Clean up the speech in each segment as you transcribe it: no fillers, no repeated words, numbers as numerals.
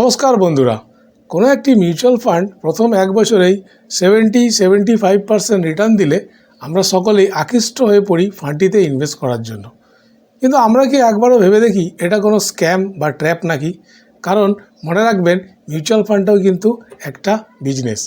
নমস্কার বন্ধুরা, কোনো একটি মিউচুয়াল ফান্ড প্রথম এক বছরেই 75% রিটার্ন দিলে আমরা সকলেই আকৃষ্ট হয়ে পড়ি ফান্ডটিতে ইনভেস্ট করার জন্য। কিন্তু আমরা কি একবারও ভেবে দেখি এটা কোনো স্ক্যাম বা ট্র্যাপ নাকি? কারণ মনে রাখবেন, মিউচুয়াল ফান্ডটাও কিন্তু একটা বিজনেস।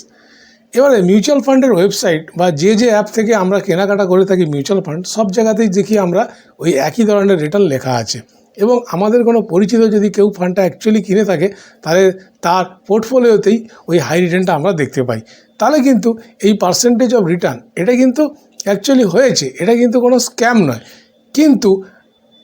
এবারে মিউচুয়াল ফান্ডের ওয়েবসাইট বা যে অ্যাপ থেকে আমরা কেনাকাটা করে থাকি মিউচুয়াল ফান্ড, সব জায়গাতেই দেখি আমরা ওই একই ধরনের রিটার্ন লেখা আছে। এবং আমাদের কোনো পরিচিত যদি কেউ ফান্ডটা অ্যাকচুয়ালি কিনে থাকে, তাহলে তার পোর্টফোলিওতেই ওই হাই রিটার্নটা আমরা দেখতে পাই। তাহলে কিন্তু এই পার্সেন্টেজ অফ রিটার্ন এটা কিন্তু অ্যাকচুয়ালি হয়েছে, এটা কিন্তু কোনো স্ক্যাম নয়। কিন্তু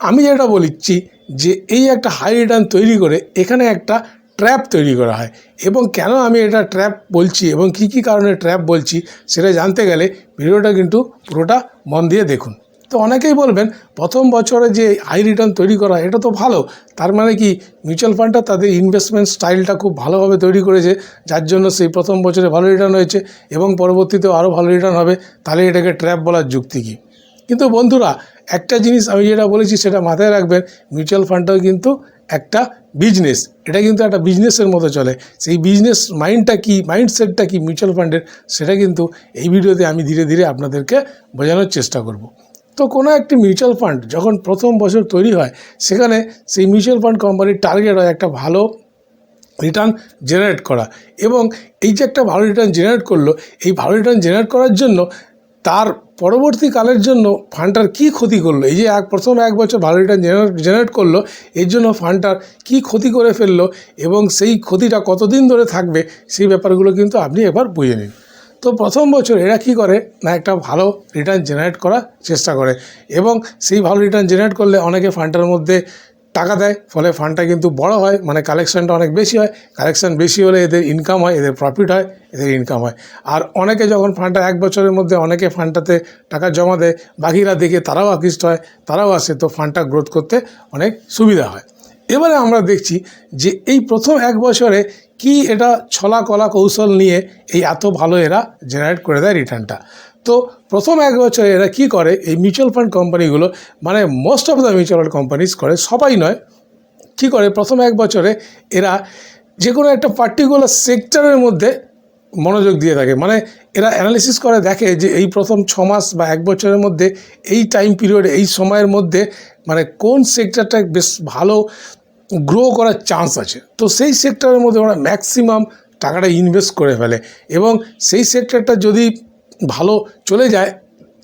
আমি যেটা বলছি যে এই একটা হাই রিটার্ন তৈরি করে এখানে একটা ট্র্যাপ তৈরি করা হয়। এবং কেন আমি এটা ট্র্যাপ বলছি এবং কী কী কারণে ট্র্যাপ বলছি সেটা জানতে গেলে ভিডিওটা কিন্তু পুরোটা মন দিয়ে দেখুন। তো অনেকেই বলবেন, প্রথম বছরে যে হাই রিটার্ন তৈরি করা এটা তো ভালো, তার মানে কি মিউচুয়াল ফান্ডটা তাদের ইনভেস্টমেন্ট স্টাইলটা খুব ভালোভাবে তৈরি করেছে, যার জন্য সেই প্রথম বছরে ভালো রিটার্ন হয়েছে এবং পরবর্তীতেও আরও ভালো রিটার্ন হবে, তাহলে এটাকে ট্র্যাপ বলার যুক্তি কী? কিন্তু বন্ধুরা, একটা জিনিস আমি যেটা বলেছি সেটা মাথায় রাখবেন, মিউচুয়াল ফান্ডটাও কিন্তু একটা বিজনেস। এটা কিন্তু একটা বিজনেসের মতো চলে। সেই বিজনেস মাইন্ডটা কী, মাইন্ডসেটটা কী মিউচুয়াল ফান্ডের, সেটা কিন্তু এই ভিডিওতে আমি ধীরে ধীরে আপনাদেরকে বোঝানোর চেষ্টা করব। তো কোনো একটি মিউচুয়াল ফান্ড যখন প্রথম বছর তৈরি হয়, সেখানে সেই মিউচুয়াল ফান্ড কোম্পানির টার্গেট হয় একটা ভালো রিটার্ন জেনারেট করা। এবং এই যে একটা ভালো রিটার্ন জেনারেট করলো, এই ভালো রিটার্ন জেনারেট করার জন্য তার পরবর্তীকালের জন্য ফান্ডটার কী ক্ষতি করলো, এই যে প্রথম এক বছর ভালো রিটার্ন জেনারেট করলো, এর জন্য ফান্ডটার কী ক্ষতি করে ফেললো এবং সেই ক্ষতিটা কতদিন ধরে থাকবে, সেই ব্যাপারগুলো কিন্তু আপনি এবার বুঝে নিন। তো প্রথম বছর এরা কী করে না, একটা ভালো রিটার্ন জেনারেট করার চেষ্টা করে এবং সেই ভালো রিটার্ন জেনারেট করলে অনেকে ফান্ডটার মধ্যে টাকা দেয়, ফলে ফান্ডটা কিন্তু বড় হয়, মানে কালেকশানটা অনেক বেশি হয়। কালেকশান বেশি হলে এদের ইনকাম হয়, এদের প্রফিট হয়, এদের ইনকাম হয়। আর অনেকে যখন ফান্ডটা এক বছরের মধ্যে অনেকে ফান্ডটাতে টাকা জমা দেয়, বাকিরা দেখে তারাও আকৃষ্ট হয়, তারাও আসে, তো ফান্ডটা গ্রোথ করতে অনেক সুবিধা হয়। এবারে আমরা দেখছি যে এই প্রথম এক বছরে কি এটা ছলা কলা কৌশল নিয়ে এই এত ভালো এরা জেনারেট করে দেয় রিটার্নটা। তো প্রথম এক বছরে এরা কি করে, এই মিউচুয়াল ফান্ড কোম্পানিগুলো, মানে most of the mutual fund companies করে, সবাই নয়, কি করে প্রথম এক বছরে এরা যে কোনো একটা পার্টিকুলার সেক্টরের মধ্যে মনোযোগ দিয়ে থাকে। মানে এরা অ্যানালিসিস করে দেখে যে এই প্রথম 6 মাস বা এক বছরের মধ্যে এই টাইম পিরিয়ডে, এই সময়ের মধ্যে মানে কোন সেক্টরটা বেশ ভালো গ্রো করার চান্স আছে। তো সেই সেক্টরের মধ্যে ওরা ম্যাক্সিমাম টাকাটা ইনভেস্ট করে ফেলে এবং সেই সেক্টরটা যদি ভালো চলে যায়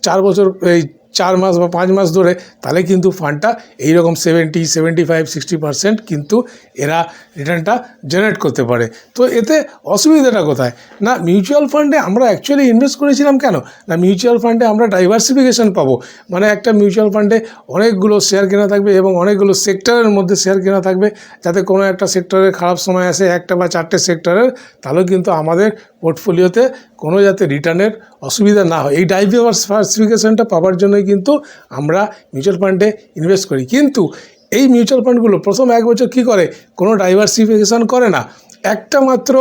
4 বছর, এই 4 মাস বা 5 মাস ধরে, তাহলে কিন্তু ফান্ডটা এইরকম 70, 75, 60% কিন্তু এরা রিটার্নটা জেনারেট করতে পারে। তো এতে অসুবিধাটা কোথায় না, মিউচুয়াল ফান্ডে আমরা অ্যাকচুয়ালি ইনভেস্ট করেছিলাম কেন না, মিউচুয়াল ফান্ডে আমরা ডাইভার্সিফিকেশন পাবো। মানে একটা মিউচুয়াল ফান্ডে অনেকগুলো শেয়ার কেনা থাকবে এবং অনেকগুলো সেক্টরের মধ্যে শেয়ার কেনা থাকবে, যাতে কোনো একটা সেক্টরের খারাপ সময় আসে, একটা বা 4টে সেক্টরের, তাহলেও কিন্তু আমাদের পোর্টফোলিওতে কোনো যাতে রিটার্নের অসুবিধা না হয়। এই ডাইভার্সিফিকেশনটা পাওয়ার জন্যই কিন্তু আমরা মিউচুয়াল ফান্ডে ইনভেস্ট করি। কিন্তু এই মিউচুয়াল ফান্ডগুলো প্রথম এক বছর কী করে, কোনো ডাইভার্সিফিকেশন করে না, একটা মাত্র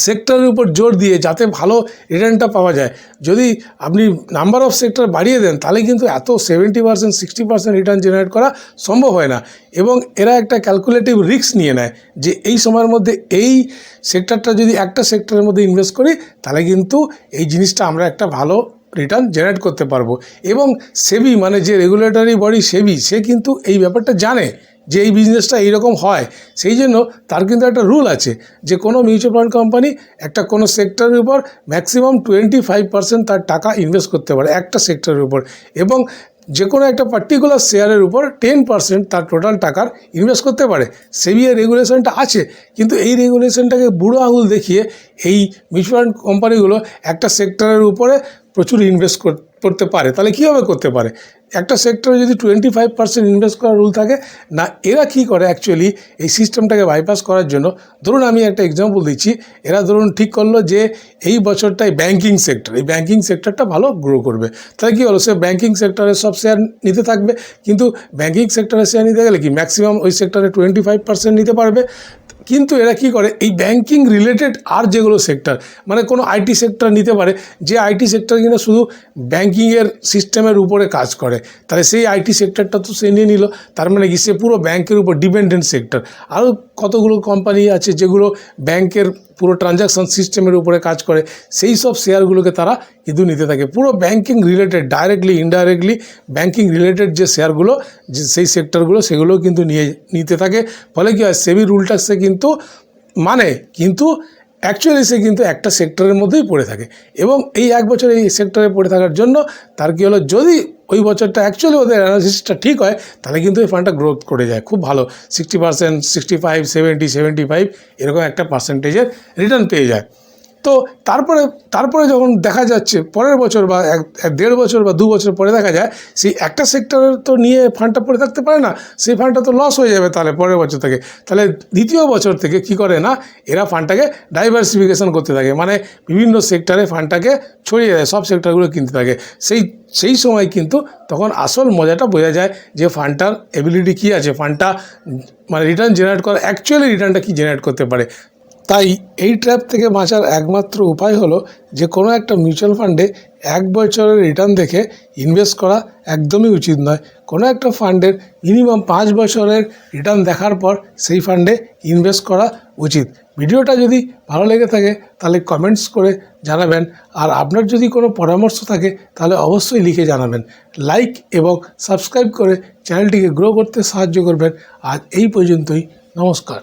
সেক্টরের উপর জোর দিয়ে যাতে ভালো রিটার্নটা পাওয়া যায়। যদি আপনি নাম্বার অফ সেক্টর বাড়িয়ে দেন, তাহলে কিন্তু এত 70%, 60% রিটার্ন জেনারেট করা সম্ভব হয় না। এবং এরা একটা ক্যালকুলেটিভ রিস্ক নিয়ে নেয় যে এই সময়ের মধ্যে এই সেক্টরটা যদি একটা সেক্টরের মধ্যে ইনভেস্ট করি, তাহলে কিন্তু এই জিনিসটা আমরা একটা ভালো রিটার্ন জেনারেট করতে পারবো। এবং সেবি, মানে যে রেগুলেটরি বডি সেবি, সে কিন্তু এই ব্যাপারটা জানে যে এই বিজনেসটা এইরকম হয়। সেই জন্য তার কিন্তু একটা রুল আছে যে কোনো মিউচুয়াল ফান্ড কোম্পানি একটা কোনো সেক্টরের উপর ম্যাক্সিমাম 25% তার টাকা ইনভেস্ট করতে পারে একটা সেক্টরের উপর, এবং যে কোনো একটা পার্টিকুলার শেয়ারের উপর 10% তার টোটাল টাকার ইনভেস্ট করতে পারে। সেবিএর রেগুলেশনটা আছে, কিন্তু এই রেগুলেশনটাকে বুড়ো আঙুল দেখিয়ে এই মিউচুয়াল ফান্ড কোম্পানিগুলো একটা সেক্টরের উপরে প্রচুর ইনভেস্ট করতে পারে। তাহলে কীভাবে করতে পারে, একটা সেক্টরে যদি 25% ইনভেস্ট করার রুল থাকে না, এরা কী করে অ্যাকচুয়ালি এই সিস্টেমটাকে বাইপাস করার জন্য, ধরুন আমি একটা এক্সাম্পল দিচ্ছি, এরা ধরুন ঠিক করলো যে এই বছরটাই ব্যাঙ্কিং সেক্টর, এই ব্যাঙ্কিং সেক্টরটা ভালো গ্রো করবে। তাহলে কী হলো, সে ব্যাঙ্কিং সেক্টরের সব শেয়ার নিতে থাকবে, কিন্তু ব্যাঙ্কিং সেক্টরের শেয়ার নিতে গেলে কি ম্যাক্সিমাম ওই সেক্টরে 25% নিতে পারবে। কিন্তু এরা কি করে, এই ব্যাংকিং রিলেটেড আর যেগুলো সেক্টর, মানে কোনো আইটি সেক্টর নিতে পারে, যে আইটি সেক্টর কিনা শুধু ব্যাংকিংয়ের সিস্টেমের উপরে কাজ করে, তাহলে সেই আইটি সেক্টরটা তো সে নিয়ে নিল, তার মানে কি সে পুরো ব্যাংকের উপর ডিপেন্ডেন্ট সেক্টর। আরও কতগুলো কোম্পানি আছে যেগুলো ব্যাংকের পুরো ট্রানজ্যাকশন সিস্টেমের উপরে কাজ করে, সেই সব শেয়ারগুলোকে তারা কিন্তু নিতে থাকে। পুরো banking related, directly indirectly banking related যে শেয়ারগুলো, যে সেই সেক্টরগুলো, সেগুলোও কিন্তু নিতে থাকে। ফলে কী হয়, সেবি রুলটা সে কিন্তু কিন্তু অ্যাকচুয়ালি সে কিন্তু একটা সেক্টরের মধ্যেই পড়ে থাকে, এবং এই এক বছর এই সেক্টরে পড়ে থাকার জন্য তার কী হলো, যদি ওই বছরটা অ্যাকচুয়ালি ওদের অ্যানালিসিসটা ঠিক হয়, তাহলে কিন্তু এই ফান্ডটা গ্রোথ করে যায় খুব ভালো, 60%, 65, 70, 75 এরকম একটা পার্সেন্টেজের রিটার্ন পেয়ে যায়। তো তারপরে যখন দেখা যাচ্ছে পরের বছর বা দেড় বছর বা 2 বছর পরে দেখা যায় সেই একটা সেক্টরের তো নিয়ে ফান্ডটা পড়ে থাকতে পারে না, সেই ফান্ডটা তো লস হয়ে যাবে তাহলে পরের বছর থেকে। তাহলে দ্বিতীয় বছর থেকে কি করে না, এরা ফান্ডটাকে ডাইভার্সিফিকেশন করতে থাকে, মানে বিভিন্ন সেক্টরে ফান্ডটাকে ছড়িয়ে দেয়, সব সেক্টরগুলো কিনতে থাকে। সেই সময় কিন্তু তখন আসল মজাটা বোঝা যায় যে ফান্ডটার এবিলিটি কী আছে, ফান্ডটা মানে রিটার্ন জেনারেট করা, অ্যাকচুয়ালি রিটার্নটা কী জেনারেট করতে পারে। তাই এই ট্র্যাপ থেকে বাঁচার একমাত্র উপায় হলো যে কোনো একটা মিউচুয়াল ফান্ডে 1 বছরের রিটার্ন দেখে ইনভেস্ট করা একদমই উচিত নয়। কোনো একটা ফান্ডের মিনিমাম 5 বছরের রিটার্ন দেখার পর সেই ফান্ডে ইনভেস্ট করা উচিত। ভিডিওটা যদি ভালো লেগে থাকে তাহলে কমেন্টস করে জানাবেন, আর আপনার যদি কোনো পরামর্শ থাকে তাহলে অবশ্যই লিখে জানাবেন। লাইক এবং সাবস্ক্রাইব করে চ্যানেলটিকে গ্রো করতে সাহায্য করবেন। আজ এই পর্যন্তই, নমস্কার।